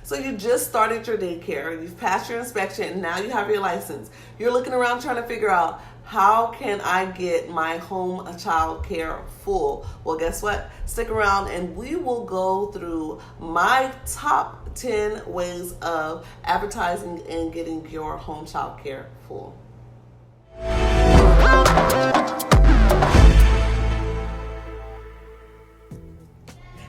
So you just started your daycare, you've passed your inspection, and now you have your license. You're looking around trying to figure out, how can I get my home child care full? Well, guess what? Stick around and we will go through my top 10 ways of advertising and getting your home child care full.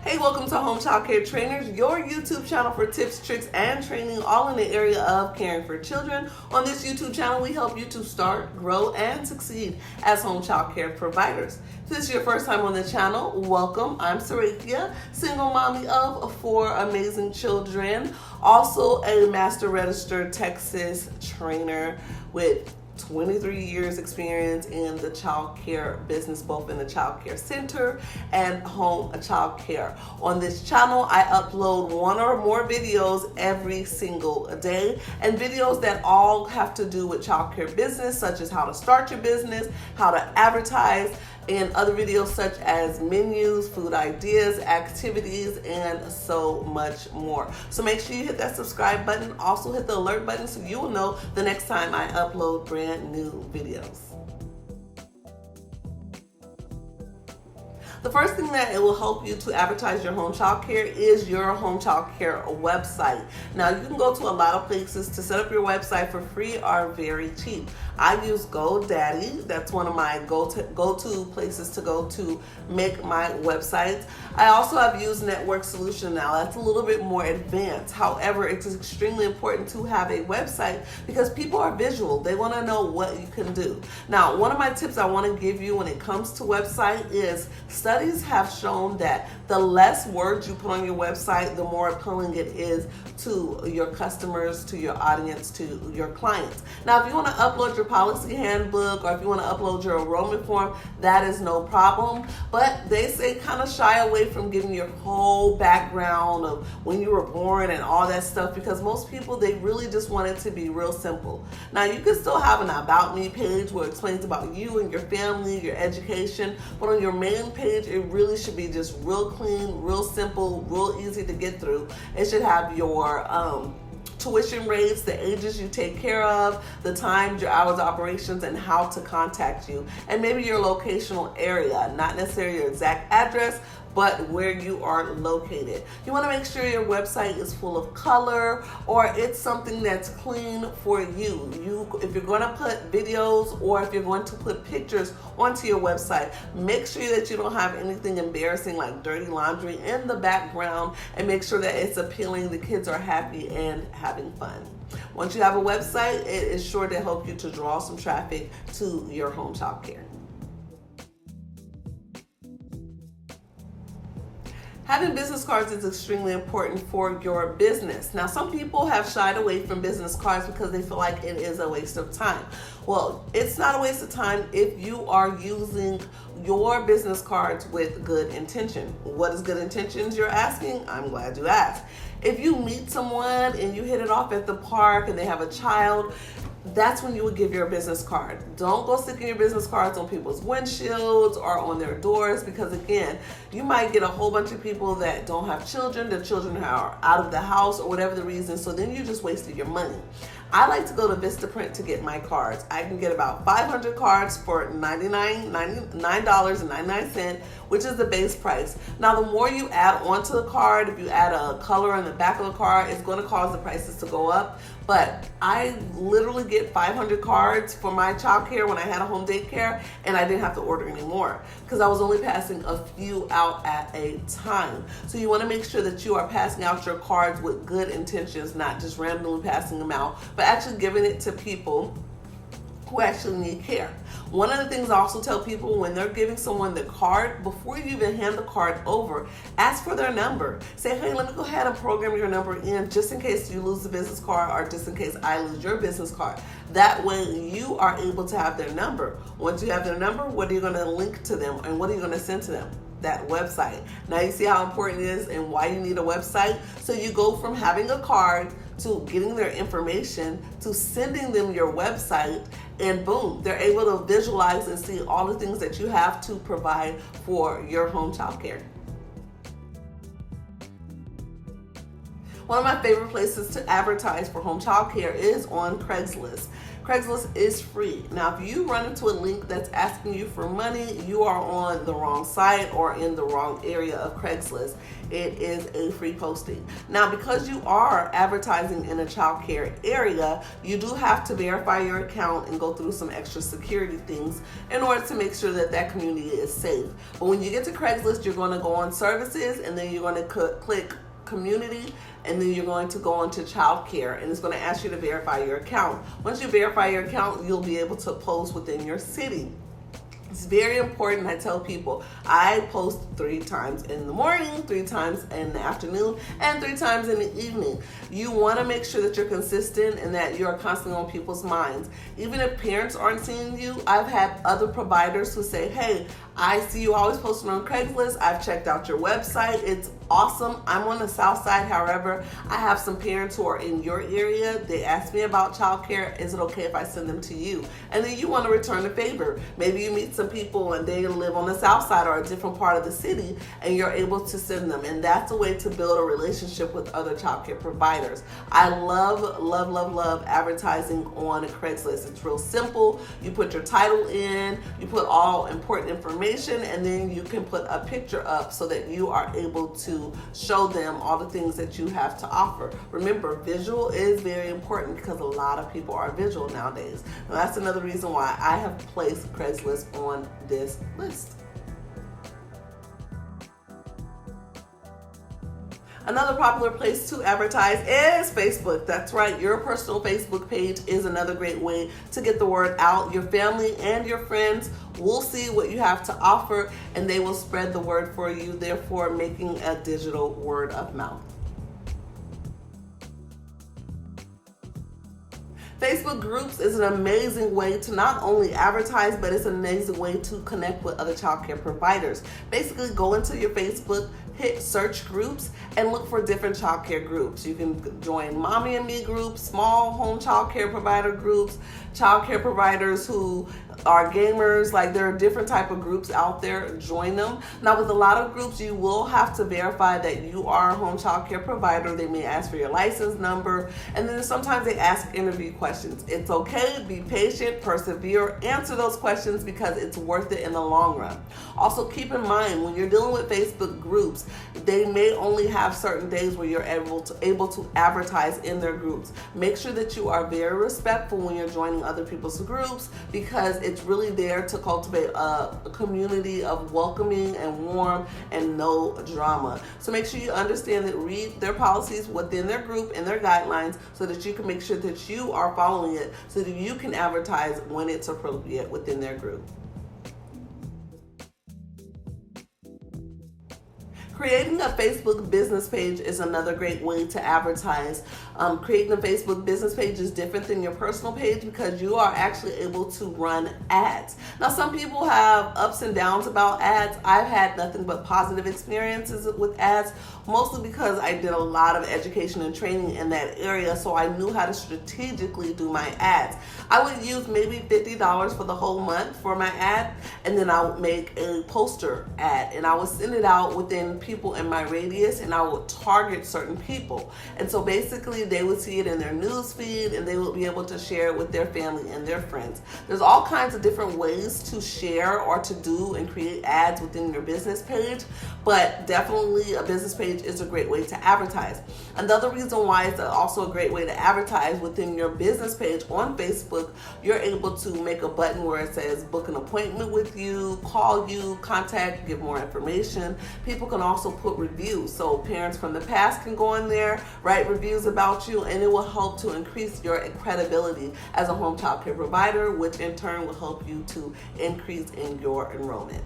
Hey, welcome to Home Child Care Trainers, your YouTube channel for tips, tricks, and training all in the area of caring for children. On this YouTube channel, we help you to start, grow, and succeed as home child care providers. If this is your first time on the channel, welcome. I'm Sarakia, single mommy of 4 amazing children, also a master registered Texas trainer with 23 years experience in the child care business, both in the child care center and home child care. On this channel, I upload 1 or more videos every single day, and videos that all have to do with child care business, such as how to start your business, how to advertise, and other videos such as menus, food ideas, activities, and so much more. So make sure you hit that subscribe button. Also hit the alert button so you will know the next time I upload brand new videos. The first thing that it will help you to advertise your home child care is your home child care website. Now, you can go to a lot of places to set up your website for free or very cheap. I use GoDaddy. That's one of my go-to places to go to make my websites. I also have used Network Solution now. That's a little bit more advanced. However, it's extremely important to have a website because people are visual. They want to know what you can do. Now, one of my tips I want to give you when it comes to website is studies have shown that the less words you put on your website, the more appealing it is to your customers, to your audience, to your clients. Now, if you want to upload your policy handbook or if you want to upload your enrollment form, that is no problem. But they say kind of shy away from giving your whole background of when you were born and all that stuff, because most people, they really just want it to be real simple. Now, you can still have an About Me page where it explains about you and your family, your education, but on your main page, it really should be just real clean, real simple, real easy to get through. It should have your tuition rates, the ages you take care of, the times, your hours of operations, and how to contact you, and maybe your locational area, not necessarily your exact address, but where you are located. You want to make sure your website is full of color or it's something that's clean for you. If you're going to put videos or if you're going to put pictures onto your website, make sure that you don't have anything embarrassing like dirty laundry in the background, and make sure that it's appealing, the kids are happy and having fun. Once you have a website, it is sure to help you to draw some traffic to your home child care. Having business cards is extremely important for your business. Now, some people have shied away from business cards because they feel like it is a waste of time. Well, it's not a waste of time if you are using your business cards with good intention. What is good intentions, you're asking? I'm glad you asked. If you meet someone and you hit it off at the park and they have a child, that's when you would give your business card. Don't go sticking your business cards on people's windshields or on their doors, because again, you might get a whole bunch of people that don't have children, their children are out of the house or whatever the reason, so then you just wasted your money. I like to go to Vistaprint to get my cards. I can get about 500 cards for $99.99, which is the base price. Now, the more you add onto the card, if you add a color on the back of the card, it's going to cause the prices to go up. But I literally get 500 cards for my child care when I had a home daycare, and I didn't have to order any more because I was only passing a few out at a time. So you want to make sure that you are passing out your cards with good intentions, not just randomly passing them out, but actually giving it to people who actually need care. One of the things I also tell people when they're giving someone the card, before you even hand the card over, ask for their number. Say, hey, let me go ahead and program your number in just in case you lose the business card or just in case I lose your business card. That way you are able to have their number. Once you have their number, what are you going to link to them and what are you going to send to them? That website. Now you see how important it is and why you need a website? So you go from having a card to getting their information to sending them your website, and boom, they're able to visualize and see all the things that you have to provide for your home child care. One of my favorite places to advertise for home childcare is on Craigslist. Craigslist is free. Now, if you run into a link that's asking you for money, you are on the wrong site or in the wrong area of Craigslist. It is a free posting. Now, because you are advertising in a childcare area, you do have to verify your account and go through some extra security things in order to make sure that that community is safe. But when you get to Craigslist, you're going to go on services, and then you're going to click community, and then you're going to go into childcare, and it's going to ask you to verify your account. Once you verify your account, you'll be able to post within your city. It's very important. I tell people I post 3 times in the morning, 3 times in the afternoon, and 3 times in the evening. You want to make sure that you're consistent and that you're constantly on people's minds. Even if parents aren't seeing you, I've had other providers who say, hey, I see you always posting on Craigslist. I've checked out your website. It's awesome. I'm on the south side. However, I have some parents who are in your area. They ask me about childcare. Is it okay if I send them to you? And then you want to return the favor. Maybe you meet some people and they live on the south side or a different part of the city, and you're able to send them. And that's a way to build a relationship with other childcare providers. I love, love, love, love advertising on Craigslist. It's real simple. You put your title in, you put all important information, and then you can put a picture up so that you are able to show them all the things that you have to offer. Remember, visual is very important because a lot of people are visual nowadays. And that's another reason why I have placed Craigslist on this list. Another popular place to advertise is Facebook. That's right, your personal Facebook page is another great way to get the word out. Your family and your friends will see what you have to offer, and they will spread the word for you, therefore making a digital word of mouth. Facebook groups is an amazing way to not only advertise, but it's an amazing way to connect with other childcare providers. Basically, go into your Facebook, hit search groups, and look for different childcare groups. You can join mommy and me groups, small home childcare provider groups, childcare providers who are gamers. Like, there are different type of groups out there. Join them. Now, with a lot of groups, you will have to verify that you are a home childcare provider. They may ask for your license number, and then sometimes they ask interview questions. It's okay. Be patient, persevere, answer those questions because it's worth it in the long run. Also, keep in mind, when you're dealing with Facebook groups, they may only have certain days where you're able to advertise in their groups. Make sure that you are very respectful when you're joining other people's groups, because it's really there to cultivate a community of welcoming and warm and no drama. So make sure you understand that, read their policies within their group and their guidelines so that you can make sure that you are following it so that you can advertise when it's appropriate within their group. Creating a Facebook business page is another great way to advertise. Creating a Facebook business page is different than your personal page because you are actually able to run ads. Now, some people have ups and downs about ads. I've had nothing but positive experiences with ads, mostly because I did a lot of education and training in that area, so I knew how to strategically do my ads. I would use maybe $50 for the whole month for my ad, and then I would make a poster ad, and I would send it out within people in my radius, and I would target certain people. And so basically they would see it in their news feed, and they would be able to share it with their family and their friends. There's all kinds of different ways to share or to do and create ads within your business page, but definitely a business page is a great way to advertise. Another reason why it's also a great way to advertise within your business page on Facebook, you're able to make a button where it says book an appointment with you, call you, contact, give more information. People can also put reviews, so parents from the past can go in there, write reviews about you, and it will help to increase your credibility as a home child care provider, which in turn will help you to increase in your enrollment.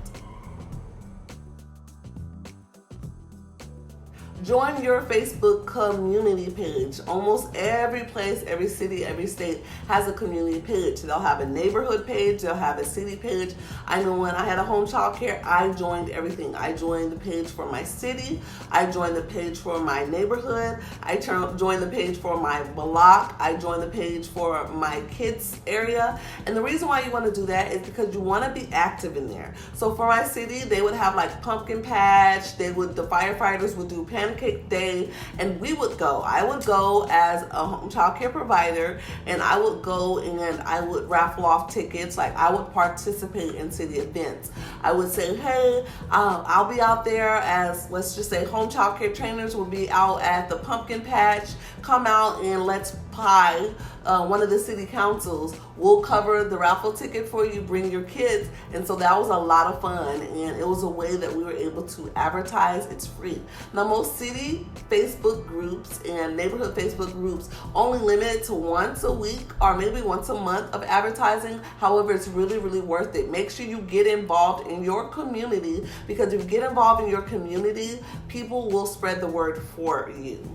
Join your Facebook community page. Almost every place, every city, every state has a community page. They'll have a neighborhood page, they'll have a city page. I know when I had a home child care, I joined everything. I joined the page for my city, I joined the page for my neighborhood, I joined the page for my block, I joined the page for my kids area. And the reason why you want to do that is because you want to be active in there. So for my city, they would have like pumpkin patch, the firefighters would do panic pancake day, and I would go as a home child care provider, and I would go and I would raffle off tickets. Like, I would participate in city events. I would say, hey, I'll be out there as, let's just say, home child care trainers will be out at the pumpkin patch. Come out and let's pie one of the city councils. We'll cover the raffle ticket for you, bring your kids. And so that was a lot of fun, and it was a way that we were able to advertise. It's free. Now, most city Facebook groups and neighborhood Facebook groups only limit it to once a week or maybe once a month of advertising. However, it's really, really worth it. Make sure you get involved in your community, because if you get involved in your community, people will spread the word for you.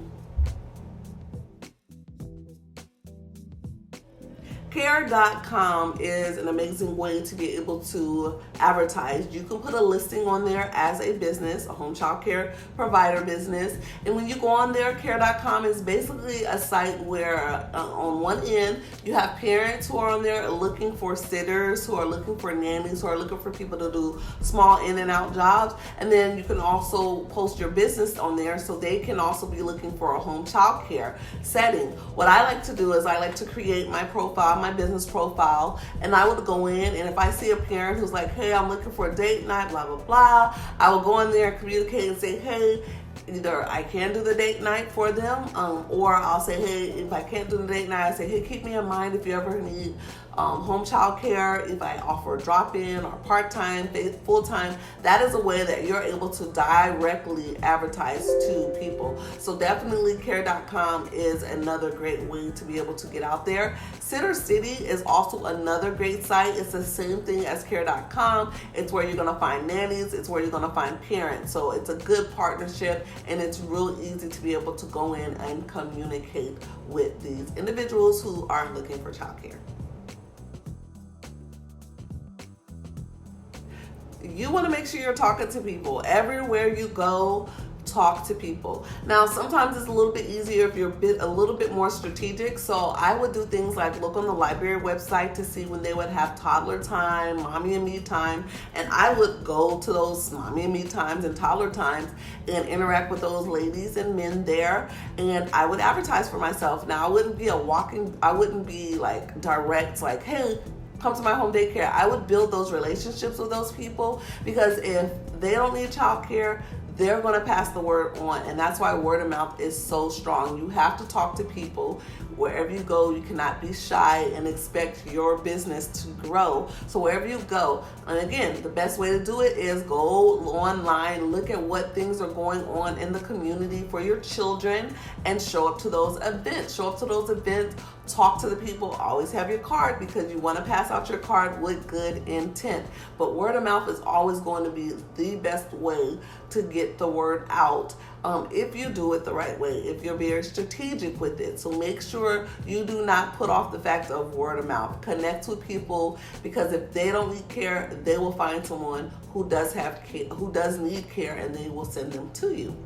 CARICOM is an amazing way to be able to advertise. You can put a listing on there as a business, a home child care provider business. And when you go on there, CARICOM is basically a site where on one end, you have parents who are on there looking for sitters, who are looking for nannies, who are looking for people to do small in and out jobs. And then you can also post your business on there, so they can also be looking for a home child care setting. What I like to do is I like to create my profile, my business profile, and I would go in, and if I see a parent who's like, hey, I'm looking for a date night, blah, blah, blah, I will go in there and communicate and say, hey, either I can do the date night for them, or I'll say, hey, if I can't do the date night, I say, hey, keep me in mind if you ever need home child care, if I offer drop-in or part-time, full-time. That is a way that you're able to directly advertise to people. So definitely CARE.com is another great way to be able to get out there. Sitter City is also another great site. It's the same thing as CARE.com. It's where you're going to find nannies. It's where you're going to find parents. So it's a good partnership, and it's real easy to be able to go in and communicate with these individuals who are looking for childcare. You want to make sure you're talking to people. Everywhere you go, talk to people. Now, sometimes it's a little bit easier if you're a little bit more strategic. So I would do things like look on the library website to see when they would have toddler time, mommy and me time, and I would go to those mommy and me times and toddler times and interact with those ladies and men there, and I would advertise for myself. Now, I wouldn't be like direct, like, hey, come to my home daycare. I would build those relationships with those people, because if they don't need childcare, they're going to pass the word on, and that's why word of mouth is so strong. You have to talk to people wherever you go. You cannot be shy and expect your business to grow. So wherever you go, and again, the best way to do it is go online, look at what things are going on in the community for your children, and show up to those events. Talk to the people. Always have your card, because you want to pass out your card with good intent. But word of mouth is always going to be the best way to get the word out, if you do it the right way, if you're very strategic with it. So make sure you do not put off the fact of word of mouth. Connect with people, because if they don't need care, they will find someone who does need care, and they will send them to you.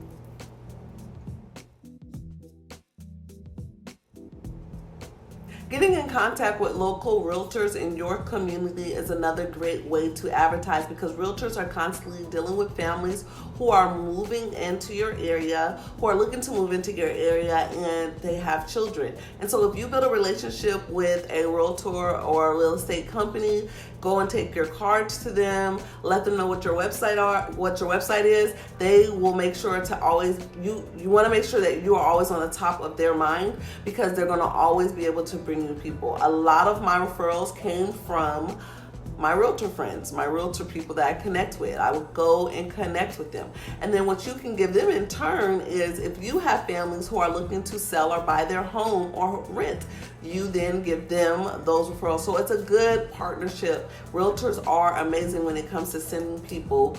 Getting in contact with local realtors in your community is another great way to advertise, because realtors are constantly dealing with families who are moving into your area, who are looking to move into your area, and they have children. And so if you build a relationship with a realtor or a real estate company, go and take your cards to them, let them know what your website is. They will make sure to always, you want to make sure that you are always on the top of their mind, because they're going to always be able to bring you people. A lot of my referrals came from my realtor friends, my realtor people that I connect with. I would go and connect with them. And then what you can give them in turn is, if you have families who are looking to sell or buy their home or rent, you then give them those referrals. So it's a good partnership. Realtors are amazing when it comes to sending people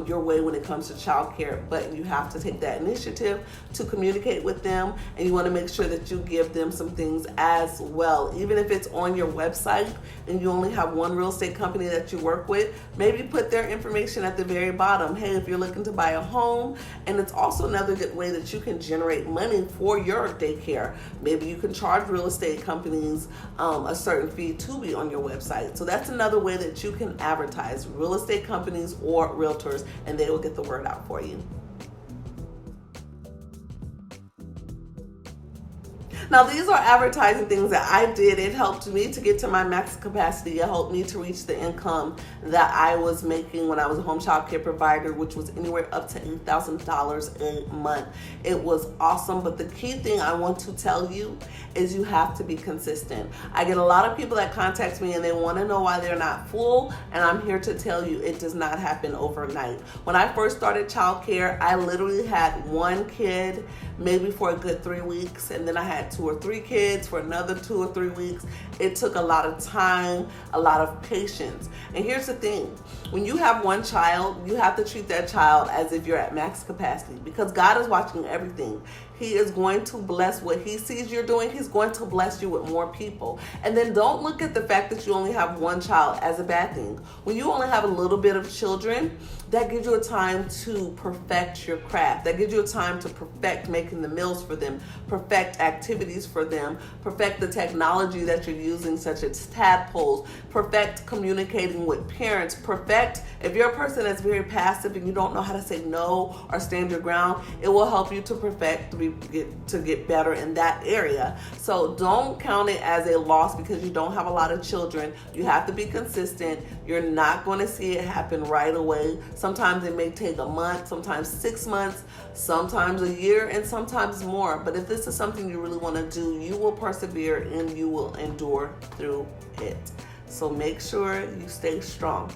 your way when it comes to childcare, but you have to take that initiative to communicate with them, and you want to make sure that you give them some things as well. Even if it's on your website and you only have one real estate company that you work with, maybe put their information at the very bottom. Hey, if you're looking to buy a home. And it's also another good way that you can generate money for your daycare. Maybe you can charge real estate companies a certain fee to be on your website. So that's another way that you can advertise, real estate companies or realtors, and they will get the word out for you. Now, these are advertising things that I did. It helped me to get to my max capacity. It helped me to reach the income that I was making when I was a home child care provider, which was anywhere up to $8,000 a month. It was awesome, but the key thing I want to tell you is you have to be consistent. I get a lot of people that contact me and they want to know why they're not full, and I'm here to tell you it does not happen overnight. When I first started childcare, I literally had one kid maybe for a good 3 weeks, and then I had 2 or 3 kids for another 2 or 3 weeks. It took a lot of time, a lot of patience. And here's the thing, when you have one child, you have to treat that child as if you're at max capacity, because God is watching everything. He is going to bless what he sees you're doing. He's going to bless you with more people. And then don't look at the fact that you only have one child as a bad thing. When you only have a little bit of children, that gives you a time to perfect your craft. That gives you a time to perfect making the meals for them, perfect activities for them, perfect the technology that you're using, such as tadpoles, perfect communicating with parents, perfect, if you're a person that's very passive and you don't know how to say no or stand your ground, it will help you to perfect, to get better in that area. So don't count it as a loss because you don't have a lot of children. You have to be consistent. You're not going to see it happen right away. Sometimes it may take a month, sometimes 6 months, sometimes a year, and sometimes more. But if this is something you really want to do, you will persevere and you will endure through it. So make sure you stay strong.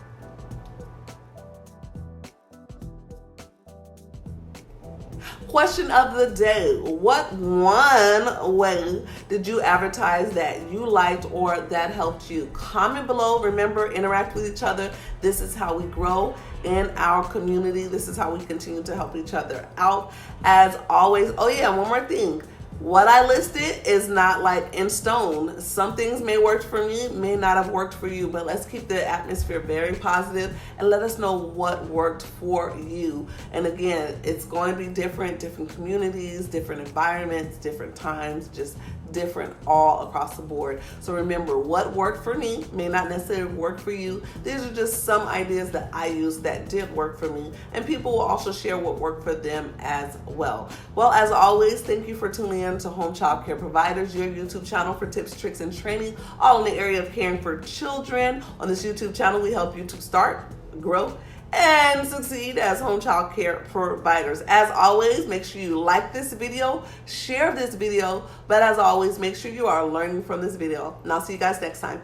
Question of the day: what one way did you advertise that you liked or that helped you? Comment below. Remember, interact with each other. This is how we grow in our community. This is how we continue to help each other out. As always, oh yeah, one more thing. What I listed is not like in stone. Some things may work for me, may not have worked for you, but let's keep the atmosphere very positive and let us know what worked for you. And again, it's going to be different communities, different environments, different times, just different all across the board. So remember, what worked for me may not necessarily work for you. These are just some ideas that I use that did work for me, and people will also share what worked for them as well. Well, as always, thank you for tuning in to Home Child Care Providers, your YouTube channel for tips, tricks, and training all in the area of caring for children. On this YouTube channel, we help you to start, grow, and succeed as home child care providers. As always, make sure you like this video, share this video, but as always, make sure you are learning from this video. And I'll see you guys next time.